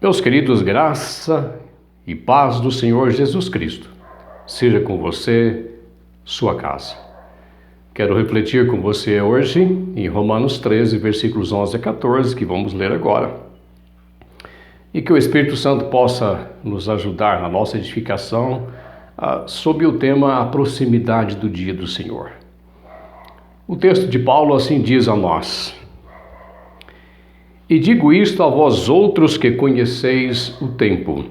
Meus queridos, graça e paz do Senhor Jesus Cristo seja com você, sua casa. Quero refletir com você hoje em Romanos 13, versículos 11 a 14, que vamos ler agora. E que o Espírito Santo possa nos ajudar na nossa edificação sob o tema A Proximidade do Dia do Senhor. O texto de Paulo assim diz a nós: E digo isto a vós outros que conheceis o tempo.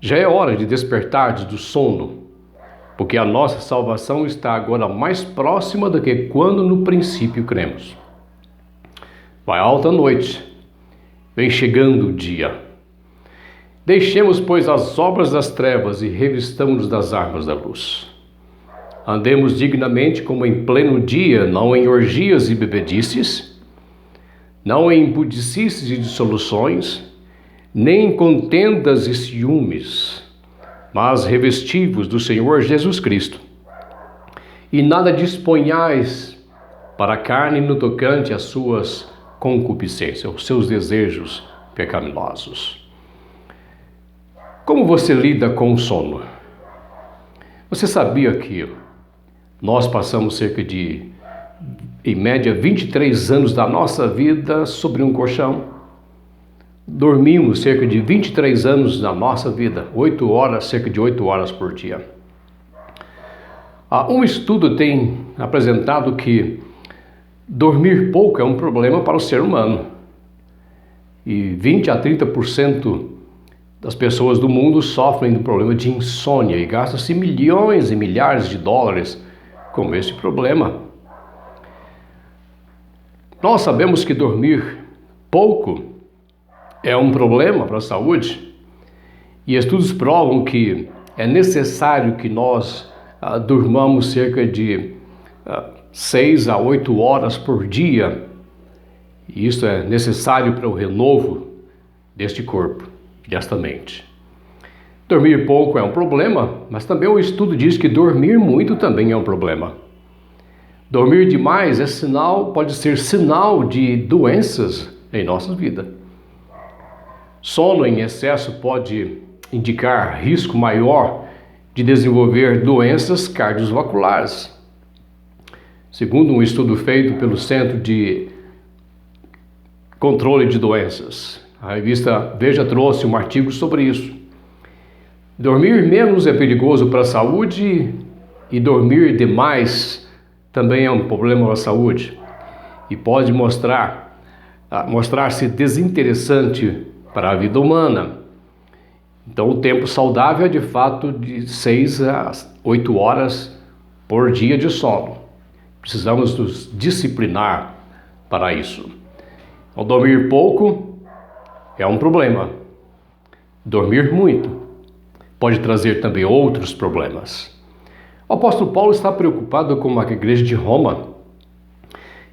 Já é hora de despertardes do sono, porque a nossa salvação está agora mais próxima do que quando no princípio cremos. Vai alta a noite, vem chegando o dia. Deixemos, pois, as obras das trevas e revistamo-nos das armas da luz. Andemos dignamente como em pleno dia, não em orgias e bebedices, não em impudicices e dissoluções, nem em contendas e ciúmes, mas revestivos do Senhor Jesus Cristo. E nada disponhais para a carne no tocante às suas concupiscências, aos seus desejos pecaminosos. Como você lida com o sono? Você sabia que nós passamos cerca de, em média, 23 anos da nossa vida sobre um colchão? Dormimos cerca de 23 anos da nossa vida, cerca de 8 horas por dia. Um estudo tem apresentado que dormir pouco é um problema para o ser humano. E 20 a 30% das pessoas do mundo sofrem do problema de insônia e gastam-se milhões e milhares de dólares com esse problema. Nós sabemos que dormir pouco é um problema para a saúde e estudos provam que é necessário que nós durmamos cerca de 6 a 8 horas por dia. E isso é necessário para o renovo deste corpo, desta mente. Dormir pouco é um problema, mas também o estudo diz que dormir muito também é um problema. Dormir demais pode ser sinal de doenças em nossa vida. Sono em excesso pode indicar risco maior de desenvolver doenças cardiovasculares. Segundo um estudo feito pelo Centro de Controle de Doenças, a revista Veja trouxe um artigo sobre isso. Dormir menos é perigoso para a saúde e dormir demais também é um problema para a saúde e pode mostrar-se desinteressante para a vida humana. Então, o tempo saudável é de fato de 6 a 8 horas por dia de sono. Precisamos nos disciplinar para isso. Ao dormir pouco é um problema. Dormir muito pode trazer também outros problemas. O apóstolo Paulo está preocupado com a igreja de Roma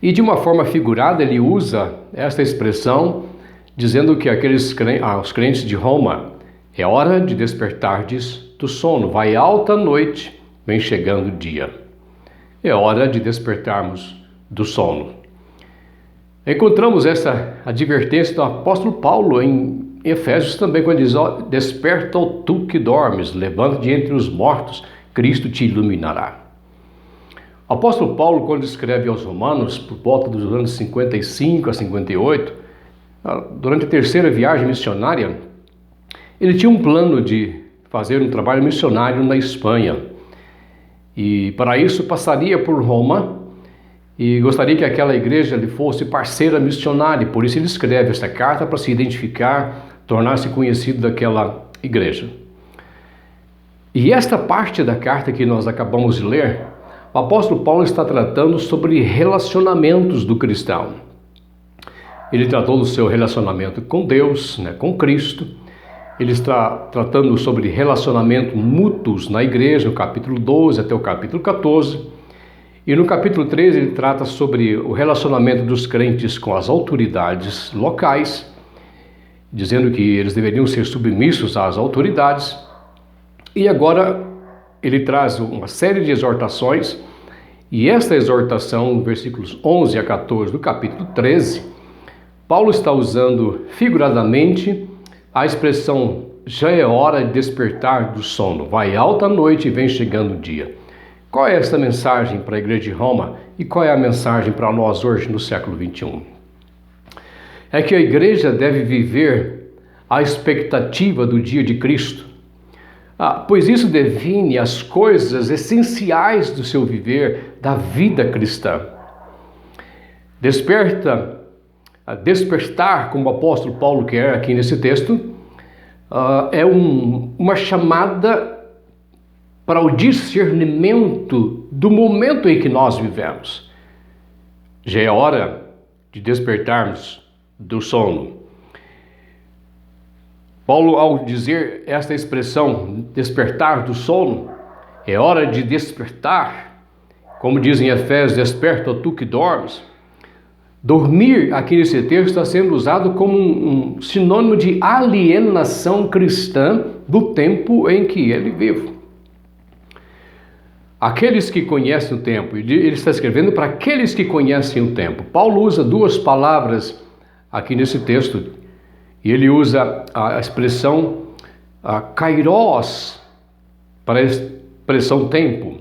e, de uma forma figurada, ele usa esta expressão dizendo que aos crentes de Roma é hora de despertardes do sono. Vai alta a noite, vem chegando o dia. É hora de despertarmos do sono. Encontramos essa advertência do apóstolo Paulo em Efésios também, quando diz: desperta, ó tu que dormes, levanta-te entre os mortos, Cristo te iluminará. O apóstolo Paulo, quando escreve aos Romanos, por volta dos anos 55 a 58, durante a terceira viagem missionária, ele tinha um plano de fazer um trabalho missionário na Espanha. E para isso passaria por Roma e gostaria que aquela igreja lhe fosse parceira missionária. Por isso ele escreve esta carta para se identificar, tornar-se conhecido daquela igreja. E esta parte da carta que nós acabamos de ler, o apóstolo Paulo está tratando sobre relacionamentos do cristão. Ele tratou do seu relacionamento com Deus, com Cristo. Ele está tratando sobre relacionamento mútuos na igreja, no capítulo 12 até o capítulo 14. E no capítulo 13 ele trata sobre o relacionamento dos crentes com as autoridades locais, dizendo que eles deveriam ser submissos às autoridades. E agora ele traz uma série de exortações, e esta exortação, versículos 11 a 14 do capítulo 13, Paulo está usando figuradamente a expressão já é hora de despertar do sono, vai alta a noite e vem chegando o dia. Qual é essa mensagem para a igreja de Roma e qual é a mensagem para nós hoje no século 21? É que a igreja deve viver a expectativa do dia de Cristo, pois isso define as coisas essenciais do seu viver, da vida cristã. Despertar, como o apóstolo Paulo quer aqui nesse texto, é uma chamada para o discernimento do momento em que nós vivemos. Já é hora de despertarmos do sono. Paulo, ao dizer esta expressão, despertar do sono, é hora de despertar, como diz em Efésios, desperta tu que dormes. Dormir, aqui nesse texto, está sendo usado como um sinônimo de alienação cristã do tempo em que ele vive. Aqueles que conhecem o tempo, ele está escrevendo para aqueles que conhecem o tempo. Paulo usa duas palavras aqui nesse texto, e ele usa a expressão kairos para a expressão tempo.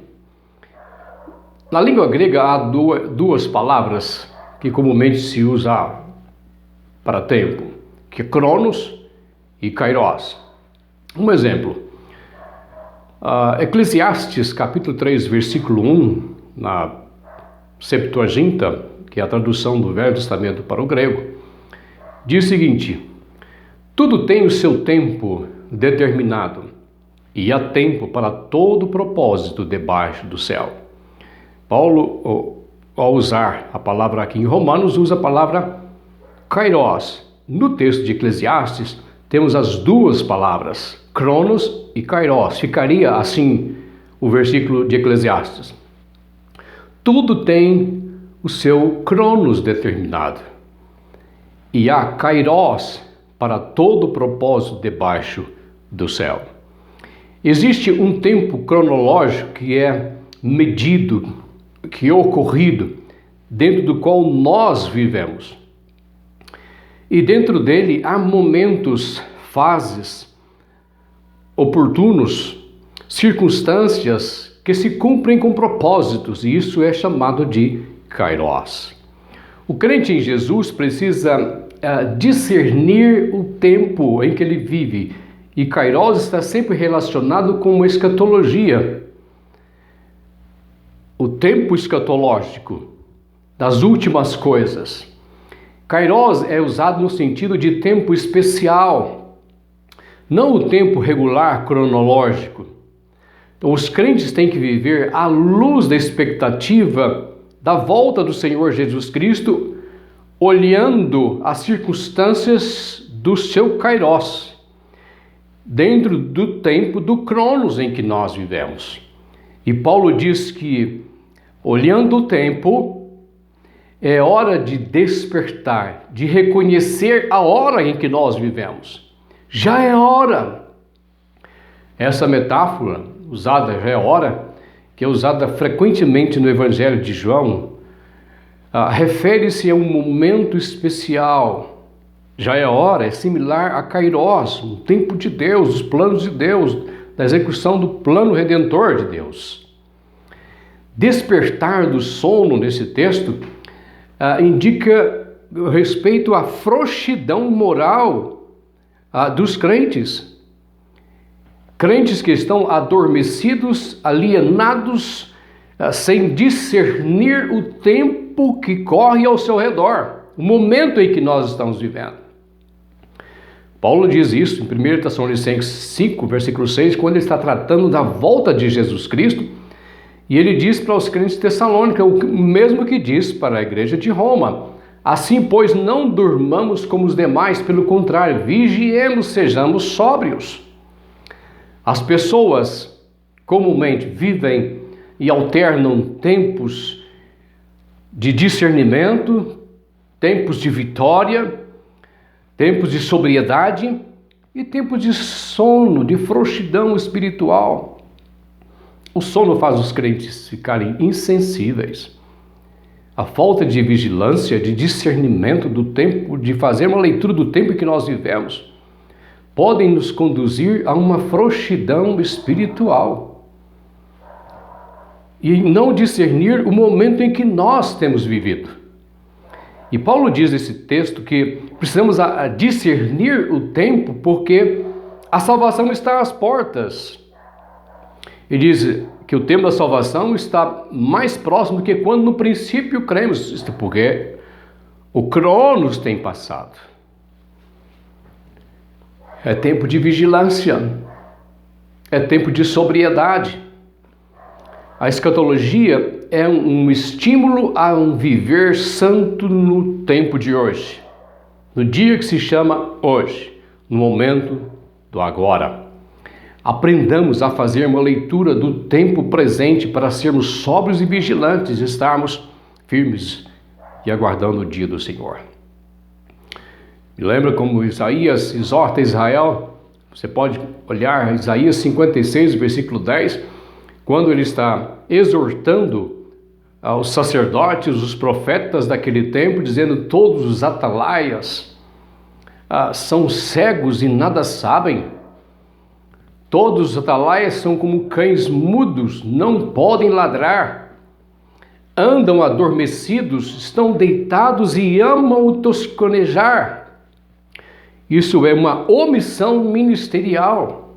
Na língua grega há duas palavras que comumente se usa para tempo, que é cronos e kairos. Um exemplo, Eclesiastes capítulo 3, versículo 1, na Septuaginta, que é a tradução do Velho Testamento para o grego, diz o seguinte: tudo tem o seu tempo determinado, e há tempo para todo propósito debaixo do céu. Paulo, ao usar a palavra aqui em Romanos, usa a palavra kairos. No texto de Eclesiastes, temos as duas palavras, cronos e kairos. Ficaria assim o versículo de Eclesiastes. Tudo tem o seu cronos determinado, e há kairos para todo propósito debaixo do céu. Existe um tempo cronológico que é medido, que é ocorrido, dentro do qual nós vivemos. E dentro dele há momentos, fases, oportunos, circunstâncias que se cumprem com propósitos, e isso é chamado de kairos. O crente em Jesus precisa discernir o tempo em que ele vive, e kairos está sempre relacionado com a escatologia. O tempo escatológico das últimas coisas. Kairos é usado no sentido de tempo especial, não o tempo regular cronológico. Então, os crentes têm que viver à luz da expectativa da volta do Senhor Jesus Cristo, olhando as circunstâncias do seu kairos, dentro do tempo do cronos em que nós vivemos. E Paulo diz que, olhando o tempo, é hora de despertar, de reconhecer a hora em que nós vivemos. Já é hora. Essa metáfora usada, já é hora, que é usada frequentemente no Evangelho de João, refere-se a um momento especial. Já é hora, é similar a kairos, um tempo de Deus, os planos de Deus, da execução do plano redentor de Deus. Despertar do sono nesse texto indica respeito à frouxidão moral dos crentes. Crentes que estão adormecidos, alienados, sem discernir o tempo que corre ao seu redor, o momento em que nós estamos vivendo. Paulo diz isso em 1 Tessalonicenses 5, versículo 6, quando ele está tratando da volta de Jesus Cristo, e ele diz para os crentes de Tessalônica o mesmo que diz para a igreja de Roma: assim, pois, não durmamos como os demais, pelo contrário, vigiemos, sejamos sóbrios. As pessoas comumente vivem e alternam tempos de discernimento, tempos de vitória, tempos de sobriedade e tempos de sono, de frouxidão espiritual. O sono faz os crentes ficarem insensíveis. A falta de vigilância, de discernimento do tempo, de fazer uma leitura do tempo em que nós vivemos, podem nos conduzir a uma frouxidão espiritual e não discernir o momento em que nós temos vivido. E Paulo diz nesse texto que precisamos discernir o tempo porque a salvação está às portas. Ele diz que o tempo da salvação está mais próximo do que quando no princípio cremos. Isto porque o Cronos tem passado. É tempo de vigilância. É tempo de sobriedade. A escatologia é um estímulo a um viver santo no tempo de hoje. No dia que se chama hoje. No momento do agora. Aprendamos a fazer uma leitura do tempo presente para sermos sóbrios e vigilantes, estarmos firmes e aguardando o dia do Senhor. Me lembra como Isaías exorta Israel? Você pode olhar Isaías 56, versículo 10, quando ele está exortando aos sacerdotes, os profetas daquele tempo, dizendo: todos os atalaias são cegos e nada sabem. Todos os atalaias são como cães mudos, não podem ladrar. Andam adormecidos, estão deitados e amam tosquenejar. Isso é uma omissão ministerial.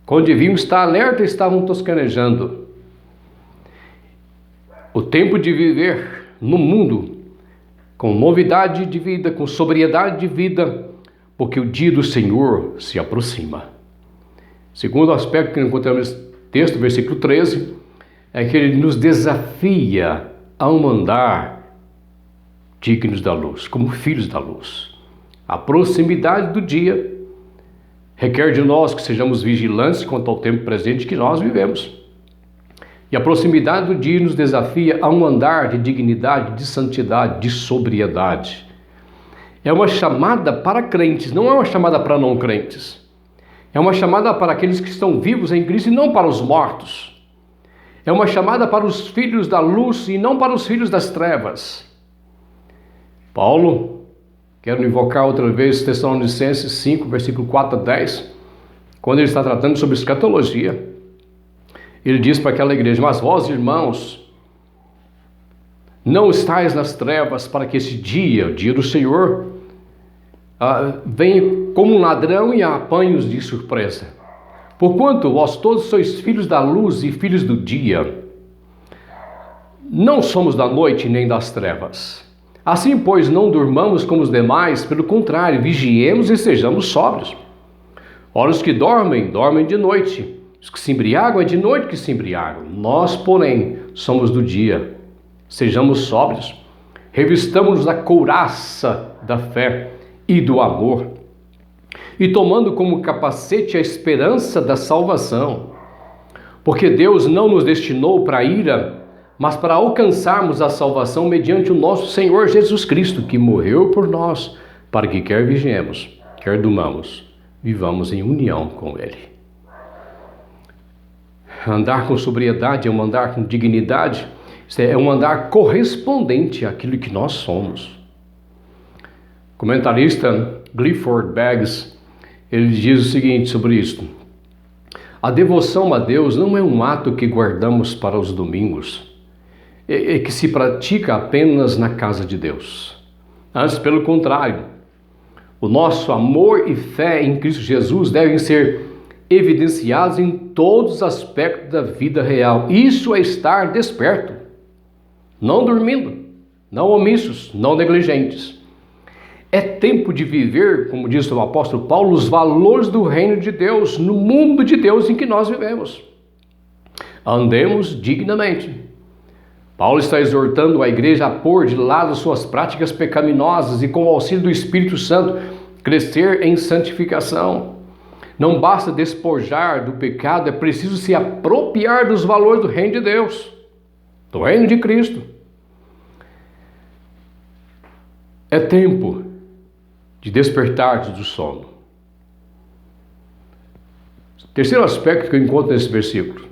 Quando deviam estar alerta, estavam tosquenejando. O tempo de viver no mundo com novidade de vida, com sobriedade de vida, porque o dia do Senhor se aproxima. Segundo aspecto que encontramos nesse texto, versículo 13, é que ele nos desafia a um andar dignos da luz, como filhos da luz. A proximidade do dia requer de nós que sejamos vigilantes quanto ao tempo presente que nós vivemos. E a proximidade do dia nos desafia a um andar de dignidade, de santidade, de sobriedade. É uma chamada para crentes, não é uma chamada para não crentes. É uma chamada para aqueles que estão vivos em Cristo e não para os mortos. É uma chamada para os filhos da luz e não para os filhos das trevas. Paulo, quero invocar outra vez Tessalonicenses 5, versículo 4 a 10, quando ele está tratando sobre escatologia. Ele diz para aquela igreja: mas vós, irmãos, não estáis nas trevas para que esse dia, o dia do Senhor, venha como um ladrão e a apanhe-os de surpresa. Porquanto vós todos sois filhos da luz e filhos do dia. Não somos da noite nem das trevas. Assim, pois, não durmamos como os demais, pelo contrário, vigiemos e sejamos sóbrios. Ora, os que dormem, dormem de noite. Os que se embriagam, é de noite que se embriagam. Nós, porém, somos do dia. Sejamos sóbrios. Revistamos-nos da couraça da fé e do amor, e tomando como capacete a esperança da salvação, porque Deus não nos destinou para a ira, mas para alcançarmos a salvação mediante o nosso Senhor Jesus Cristo, que morreu por nós, para que quer vigiemos, quer durmamos, vivamos em união com Ele. Andar com sobriedade é um andar com dignidade, é um andar correspondente àquilo que nós somos. O comentarista Clifford Beggs, ele diz o seguinte sobre isso: a devoção a Deus não é um ato que guardamos para os domingos, é que se pratica apenas na casa de Deus. Antes, pelo contrário, o nosso amor e fé em Cristo Jesus devem ser evidenciados em todos os aspectos da vida real. Isso é estar desperto, não dormindo, não omissos, não negligentes. É tempo de viver, como diz o apóstolo Paulo, os valores do reino de Deus, no mundo de Deus em que nós vivemos. Andemos dignamente. Paulo está exortando a igreja a pôr de lado suas práticas pecaminosas e, com o auxílio do Espírito Santo, crescer em santificação. Não basta despojar do pecado, é preciso se apropriar dos valores do reino de Deus, do reino de Cristo. É tempo de despertar do sono. Terceiro aspecto que eu encontro nesse versículo,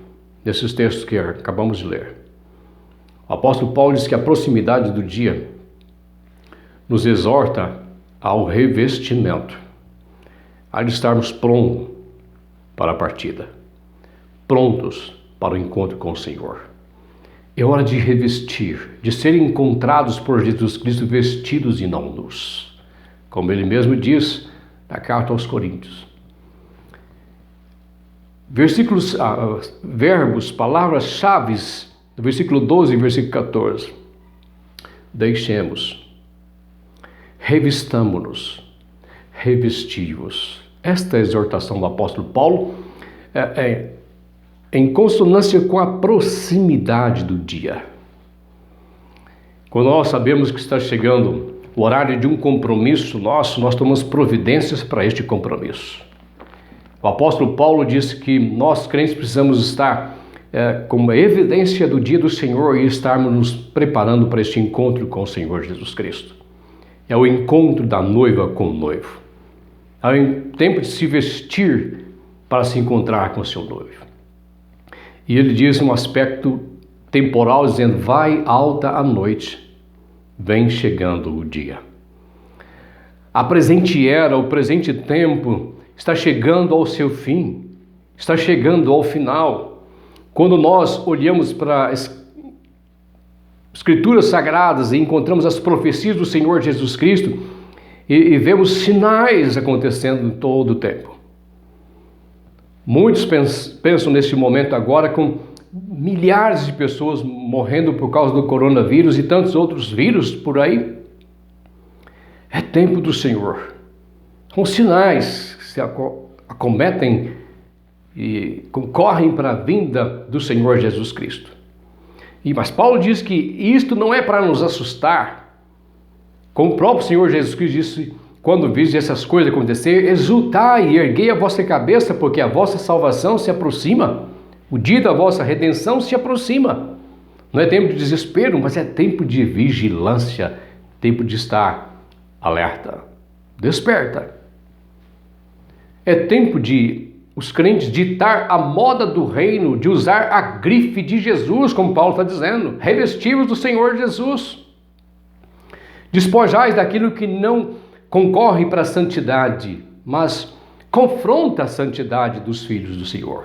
nesses textos que acabamos de ler. O apóstolo Paulo diz que a proximidade do dia nos exorta ao revestimento. há de estarmos prontos para a partida, prontos para o encontro com o Senhor. É hora de revestir, de serem encontrados por Jesus Cristo vestidos e não nus, como ele mesmo diz na carta aos Coríntios. Versículos, verbos, palavras-chave, no versículo 12 e versículo 14. Deixemos, revistamo-nos, revestivos. Esta é a exortação do apóstolo Paulo em consonância com a proximidade do dia. Quando nós sabemos que está chegando o horário de um compromisso nosso, nós tomamos providências para este compromisso. O apóstolo Paulo disse que nós crentes precisamos estar como evidência do dia do Senhor e estarmos nos preparando para este encontro com o Senhor Jesus Cristo. É o encontro da noiva com o noivo. É o tempo de se vestir para se encontrar com o seu noivo. E ele diz um aspecto temporal, dizendo: vai alta a noite, vem chegando o dia. A presente era, o presente tempo, está chegando ao seu fim, está chegando ao final. Quando nós olhamos para as Escrituras Sagradas e encontramos as profecias do Senhor Jesus Cristo e vemos sinais acontecendo em todo o tempo. Muitos pensam neste momento agora com milhares de pessoas morrendo por causa do coronavírus e tantos outros vírus por aí. É tempo do Senhor. São sinais que se acometem e concorrem para a vinda do Senhor Jesus Cristo. Mas Paulo diz que isto não é para nos assustar. Como o próprio Senhor Jesus Cristo disse, quando viste essas coisas acontecer, exultai e erguei a vossa cabeça, porque a vossa salvação se aproxima. O dia da vossa redenção se aproxima. Não é tempo de desespero, mas é tempo de vigilância, tempo de estar alerta, desperta. É tempo de os crentes ditar a moda do reino, de usar a grife de Jesus, como Paulo está dizendo, revestivos do Senhor Jesus. Despojais daquilo que não concorre para a santidade, mas confronta a santidade dos filhos do Senhor.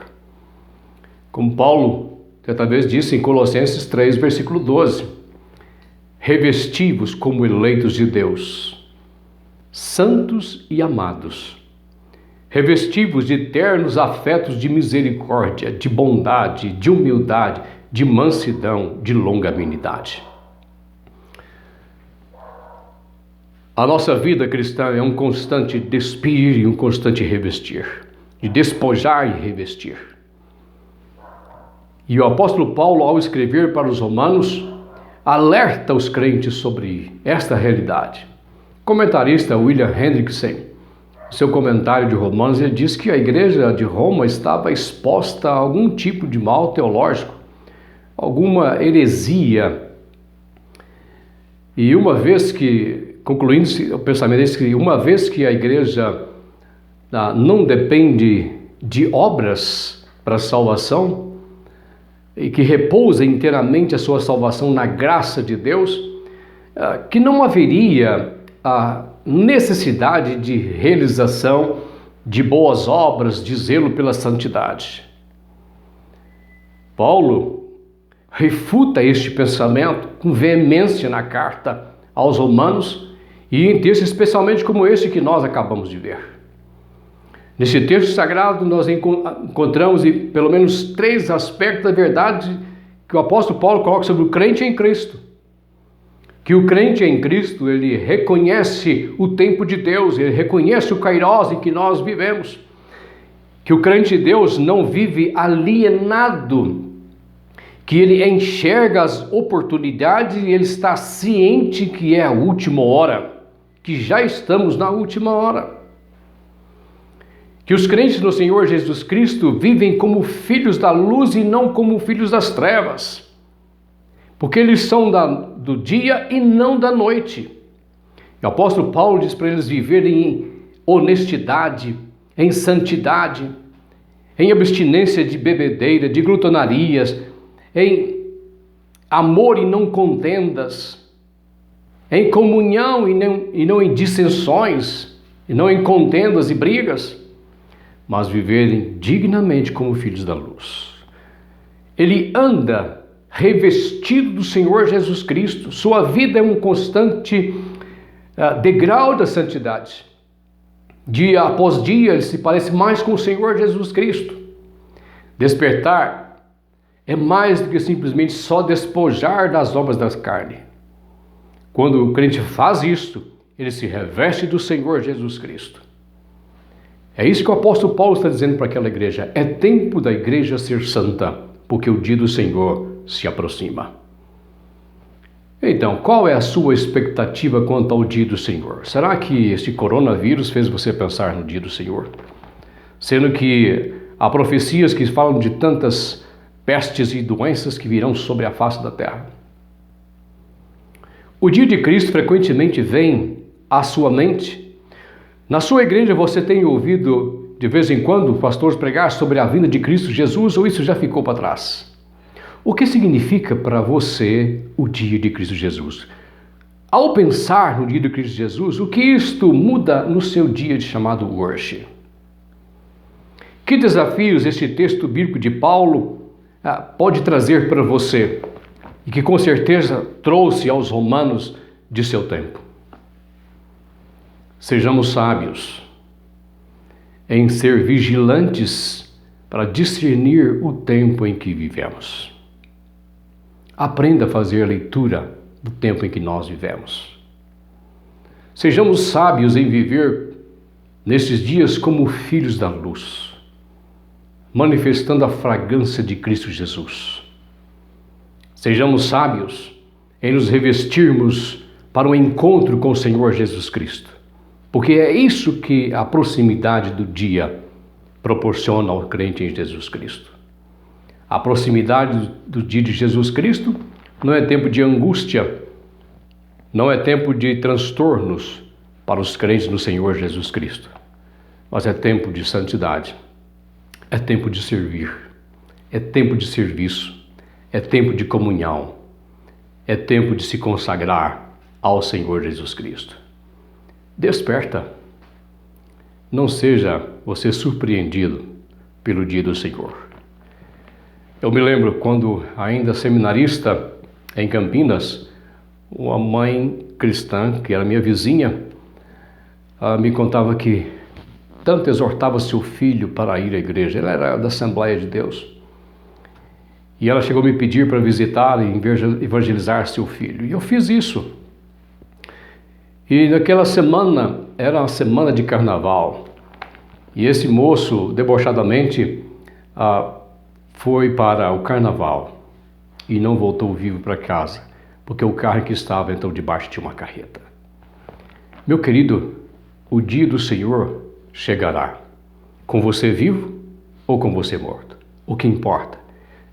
Como Paulo certa vez disse em Colossenses 3, versículo 12, revestivos como eleitos de Deus, santos e amados, revestivos de ternos afetos de misericórdia, de bondade, de humildade, de mansidão, de longanimidade. A nossa vida cristã é um constante despir e um constante revestir, de despojar e revestir. E o apóstolo Paulo, ao escrever para os romanos, alerta os crentes sobre esta realidade. O comentarista William Hendrickson, no seu comentário de Romanos, ele diz que a igreja de Roma estava exposta a algum tipo de mal teológico, alguma heresia. E uma vez que, concluindo o pensamento desse, que uma vez que a igreja não depende de obras para a salvação, e que repousa inteiramente a sua salvação na graça de Deus, que não haveria a necessidade de realização de boas obras, de zelo pela santidade. Paulo refuta este pensamento com veemência na carta aos Romanos e em textos especialmente como este que nós acabamos de ver. Nesse texto sagrado nós encontramos pelo menos 3 aspectos da verdade que o apóstolo Paulo coloca sobre o crente em Cristo. Que o crente em Cristo, ele reconhece o tempo de Deus, ele reconhece o Kairos em que nós vivemos. Que o crente de Deus não vive alienado, que ele enxerga as oportunidades e ele está ciente que é a última hora, que já estamos na última hora. Que os crentes do Senhor Jesus Cristo vivem como filhos da luz e não como filhos das trevas. Porque eles são do dia e não da noite. O apóstolo Paulo diz para eles viverem em honestidade, em santidade, em abstinência de bebedeira, de glutonarias, em amor e não contendas, em comunhão e não em dissensões, e não em contendas e brigas. mas viverem dignamente como filhos da luz. Ele anda revestido do Senhor Jesus Cristo. Sua vida é um constante degrau da santidade. Dia após dia, ele se parece mais com o Senhor Jesus Cristo. Despertar é mais do que simplesmente só despojar das obras da carne. Quando o crente faz isto, ele se reveste do Senhor Jesus Cristo. É isso que o apóstolo Paulo está dizendo para aquela igreja. É tempo da igreja ser santa, porque o dia do Senhor se aproxima. Então, qual é a sua expectativa quanto ao dia do Senhor? Será que este coronavírus fez você pensar no dia do Senhor? Sendo que há profecias que falam de tantas pestes e doenças que virão sobre a face da terra. O dia de Cristo frequentemente vem à sua mente. Na sua igreja você tem ouvido de vez em quando pastores pregar sobre a vinda de Cristo Jesus, ou isso já ficou para trás? O que significa para você o dia de Cristo Jesus? Ao pensar no dia de Cristo Jesus, o que isto muda no seu dia de chamado hoje? Que desafios este texto bíblico de Paulo pode trazer para você? E que com certeza trouxe aos romanos de seu tempo. Sejamos sábios em ser vigilantes para discernir o tempo em que vivemos. Aprenda a fazer a leitura do tempo em que nós vivemos. Sejamos sábios em viver nesses dias como filhos da luz, manifestando a fragrância de Cristo Jesus. Sejamos sábios em nos revestirmos para o encontro com o Senhor Jesus Cristo, porque é isso que a proximidade do dia proporciona ao crente em Jesus Cristo. A proximidade do dia de Jesus Cristo não é tempo de angústia, não é tempo de transtornos para os crentes no Senhor Jesus Cristo, mas é tempo de santidade, é tempo de servir, é tempo de serviço, é tempo de comunhão, é tempo de se consagrar ao Senhor Jesus Cristo. Desperta, não seja você surpreendido pelo dia do Senhor. Eu me lembro quando, ainda seminarista em Campinas, uma mãe cristã, que era minha vizinha, me contava que tanto exortava seu filho para ir à igreja. Ela era da Assembleia de Deus. E ela chegou a me pedir para visitar e evangelizar seu filho. E eu fiz isso. E naquela semana, era uma semana de carnaval. E esse moço, debochadamente, foi para o carnaval e não voltou vivo para casa, porque o carro que estava então debaixo tinha uma carreta. Meu querido, o dia do Senhor chegará, com você vivo ou com você morto. O que importa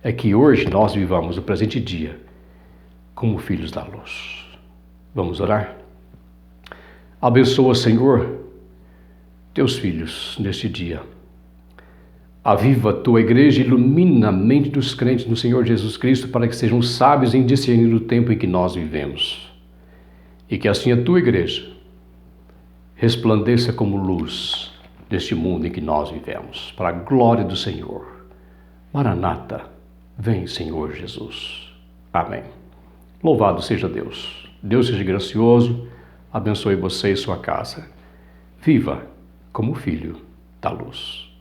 é que hoje nós vivamos o presente dia como filhos da luz. Vamos orar? Abençoa, Senhor, teus filhos neste dia. Aviva a tua igreja, ilumina a mente dos crentes no Senhor Jesus Cristo para que sejam sábios em discernir o tempo em que nós vivemos. E que assim a tua igreja resplandeça como luz neste mundo em que nós vivemos, para a glória do Senhor. Maranata, vem, Senhor Jesus. Amém. Louvado seja Deus. Deus seja gracioso, abençoe você e sua casa. Viva como filho da luz.